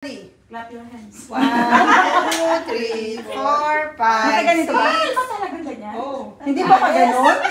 Clap your hands. 1, 2, 3, 4, 5, 6. Ganito ba? Hindi ba talagang ganyan? Oh. Hindi ba pa ganun? 8,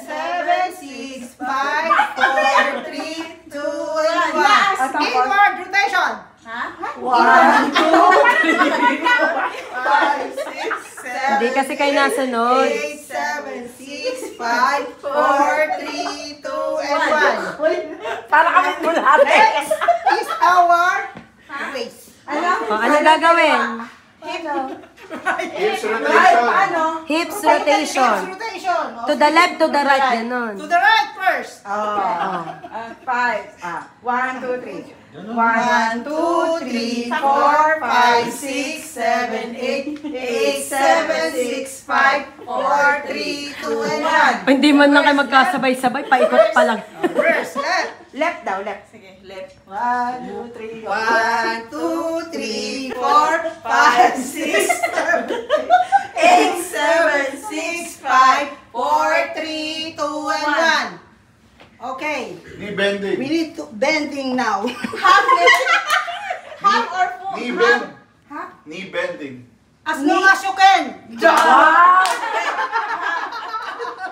7, 6, 5, 4, 3, 2, and 1. Inward rotation. Ha? 1, 2, 3, 4, 5, 6, 7, Hindi kasi kayo nasunod. 8, 7, 6, 5, 4, 3, 2, and 1. Para kami bulate. Next is our race. Ano gagawin? Hips rotation. Hips rotation. Hips rotation. To the left, to the right, ganon. To the right first. 5. 1, 2, 3. 1, 2, 3, 4, 5, 6, 7, 8, 8, 7, 6, 5, 4, 3, 2, and 1. Hindi man lang kayo magkasabay-sabay, paikot pa lang. First, left. Left daw, left. Sige, left. 1, 2, 3. 1, 2, 3, 4, 5, 6, 7, 8, 7, 6, 5, 4, 3, 2, and 1. Okay. Knee bending. We need to bending now. Half or full? Knee bend. Half? Knee bending. As long as you can. Wow!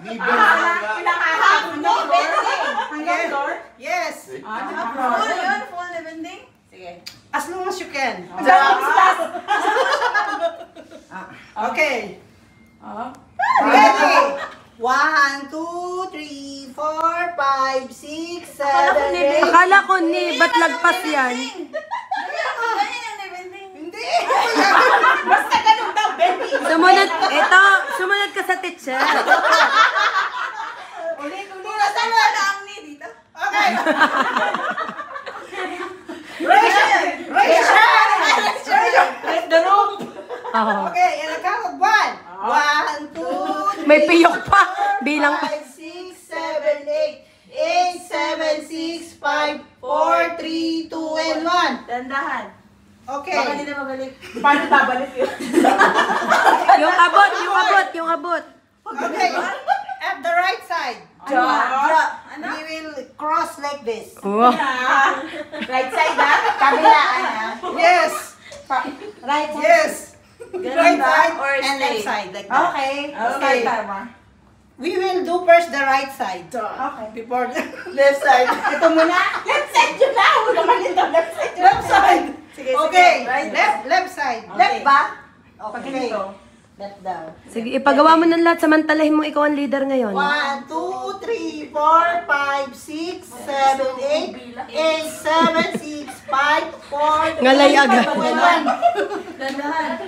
Knee bending. Half, no bending. Hanggang door? Yes. Full yun? Full na bending? Sige. As long as you can. Ah. Okay. Oh. Ready? 1, 2, 3, 4, 5, 6, 7, 8. Akala ko ni, ba't lagpas yan? Hindi. Basta ganun daw, bending. Sumunod ka sa teacher. Ulit. Saan na ang knee dito? Okay. Raise The room. Oo. Okay, in a count of 1. 1, 2, 3, May piyok pa. Bilang pa. 5, 6, 7, 8. 8, 7, 6, 5, 4, 3, 2, and 1. Dandahan. Okay. Baka hindi na mabalik. Paano babalik yun? Yung abot. Okay. At the right side. Ano? We will cross like this. Wow. Right side ha? Kabilaan ha? Yes. Right side? Yes. Ganun Right ba? side Or and left straight? side like that. Okay. Okay. We will do first the right side. Okay. Before the Left side. Ito muna. Left side yun na. Huwag naman ito. Left side. left side. Sige, Okay. Right. Left side. Left ba? Okay. Pag ganito. Left daw. Sige, ipagawa mo ng lahat. Samantalahin mo ikaw ang leader ngayon. 1, 2, 3, 4, 5, 6, 7, 8, 8, 7, 6, 5, 4, Ngalay agad. 2, 1. Dandahan.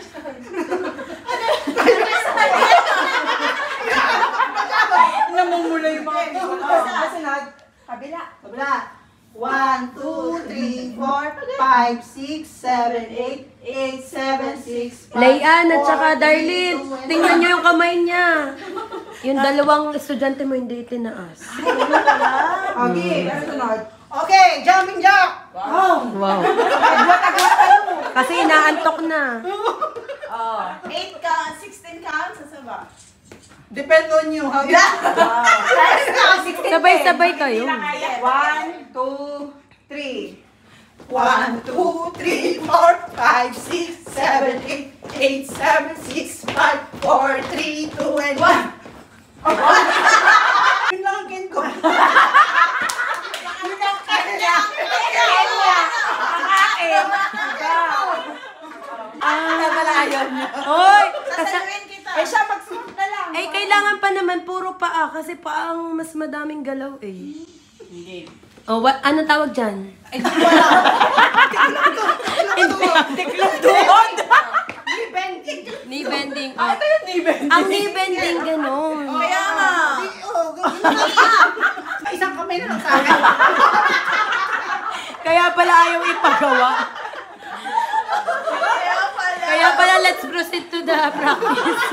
Namumula yung mga Kasunod. Kabila. Kabila. 1, 2, 3, 4, 5, 6, 7, 8, 8, 7, 6, 5, Layan at saka 4, 3, Darlene, 2, and tingnan nyo yung kamay niya. Yung dalawang estudyante mo hindi tinaas. Okay, sunod. Okay, jumping jack. Wow. Kasi inaantok na. 8 counts, 16 counts, sa ba? Depend on you. How you Sabay-sabay kayo. 1, 2, 3. 1, 2, 3, 4, 5, 6, 7, 8, 8, 7, 6, 5, 4, 3, 2, and 1. Yun lang ang kin ko. Hoy! Sasaluin kita. Eh siya, magsunod na lang. Eh, kailangan pa naman puro paa kasi paa ang mas madaming galaw eh. Hindi. Oh, ano tawag dyan? Tiklop doon. Knee bending. Knee bending. Ah, ito yung knee bend. Ang knee bending, gano'n. Kaya nga. Isang kamay na lang sa akin. Kaya pala ayaw ipagawa. Kaya pala, let's proceed to the practice.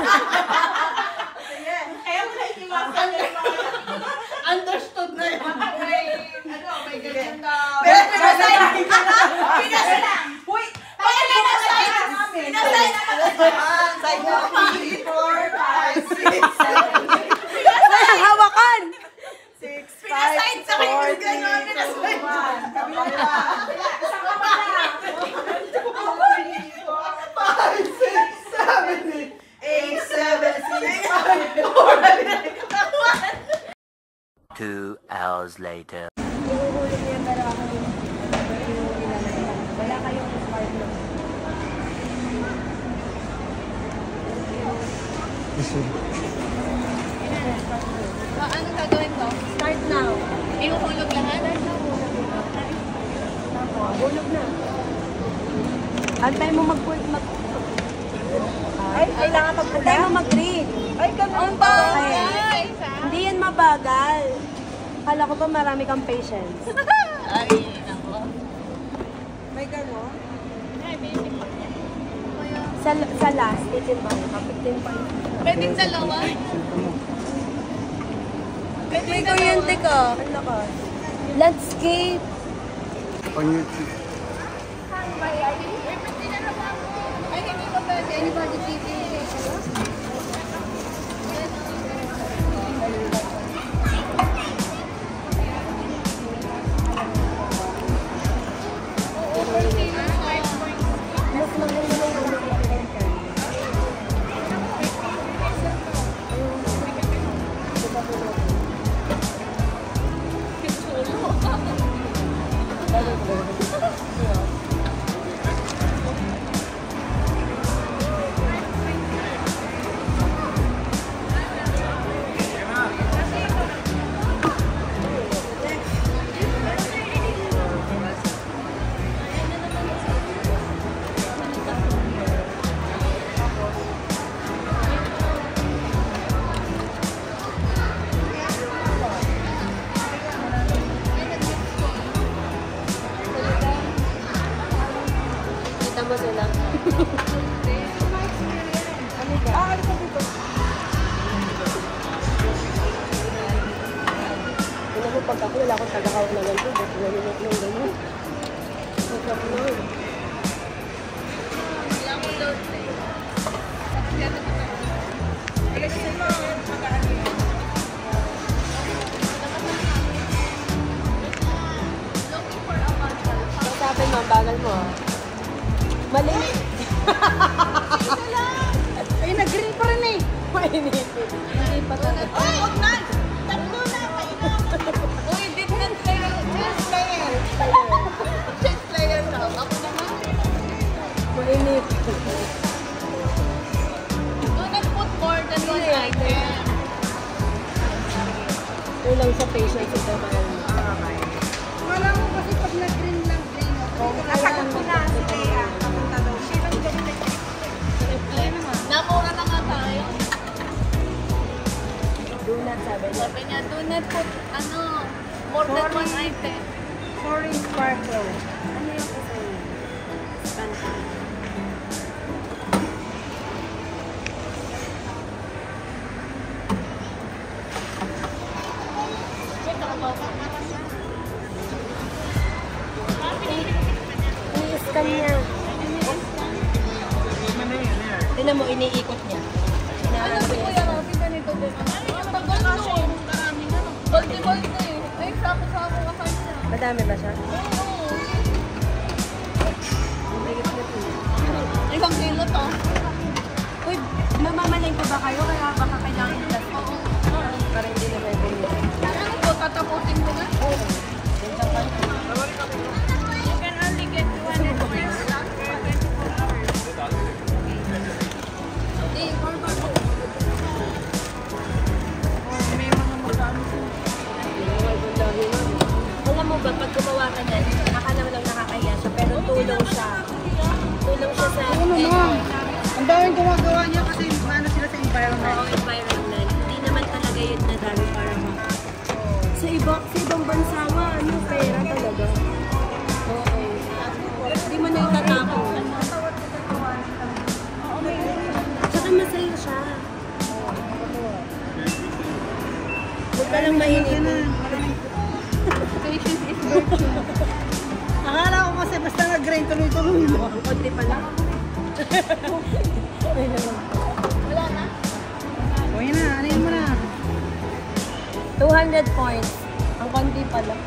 Kaya mo na iniwasan yung mga Understood na yun. may ganyan na. Pinasay lang. Uy! Pinasay naman. Side mo. 3, 4, 5, 6, 7, 8. Hawakan! 6, 5, Pinasay sa kayo. 4, 3, 2, 1. Isang kamay na. 5, 6, 7, 8, 7, 6, 5, 4, 2 hours later. Ihuhulog niya pero ako yung wala kayong smart lock. Anong gagawin ko? Start now. Ihuhulog lahat? Hulog na. Antay mo Ay, kailangan Antay mo mag-read. Ay, ganun Ang ba? bagay! Hindi yan mabagal. Kala ko ba marami kang patience? Ay, ako. May ganun? Sa last, titimbang ka. Titimbang. Pwedeng dalawa? Pwede ko yan, teka. Ano ka? Landscape. On YouTube. Ay, hindi ko pwede. Anybody TV? Kita mo sila. Ano mo pag ako, wala akong tagakaw na ganito. Ba't nalinot ng gano'n? Masarap na. Sabi mo, bagal mo. Mali. Ay, nag-green pa rin eh. Mainipin. Hindi pa talaga. Ay, huwag na. Tatlo na. Kailangan. Uy, different player. Chess player. Chess player daw. Ako naman. Mainip. Do not put more than one item. Kulang sa patience ito, mahal mo. Wala mo kasi pag nag-green lang, green. Nasagot ko na si Thea. Kapunta daw. Sinang ganun Replay naman. Namura na nga tayo. Do not, sabi niya. Sabi niya, do not put, more than one item. Sorry, Sparkle. Ano yung kasi? Spanta. I-scan niya. Tignan mo, iniikot niya. Ano si Kuya Rafi ganito din? Ay, ang tagal nun. Marami na. Balti-balti na eh. Ay, sako-sako ka sa niya. Madami ba siya? Oo. Bigat na ito. 1 kilo to. Uy, mamamalay ko ba kayo? Kaya baka kailangan yung last. Oo. Para hindi na may bulo. Ano po, tatapusin ko na? You can only get 200 points for 24 hours. Eh, forward mo. May mga magkano po. Alam mo ba, pag gumawa ka na, akala mo lang nakakaya siya, pero tulong siya. Tulong siya sa Ang daming gumagawa niya kasi ano sila sa environment. Oo, environment. Hindi naman talaga yun na dami para sa ibang bansa nga, ano, pera talaga. Oo. Hindi mo na itatapon. Tsaka masaya siya. Huwag ka lang mahinipin. Patience is virtue. Akala ko kasi basta nag-green tuloy-tuloy mo. Ang konti pa lang. Wala na? O yun na, ano yun mo na. 200 points. Ang konti pa lang.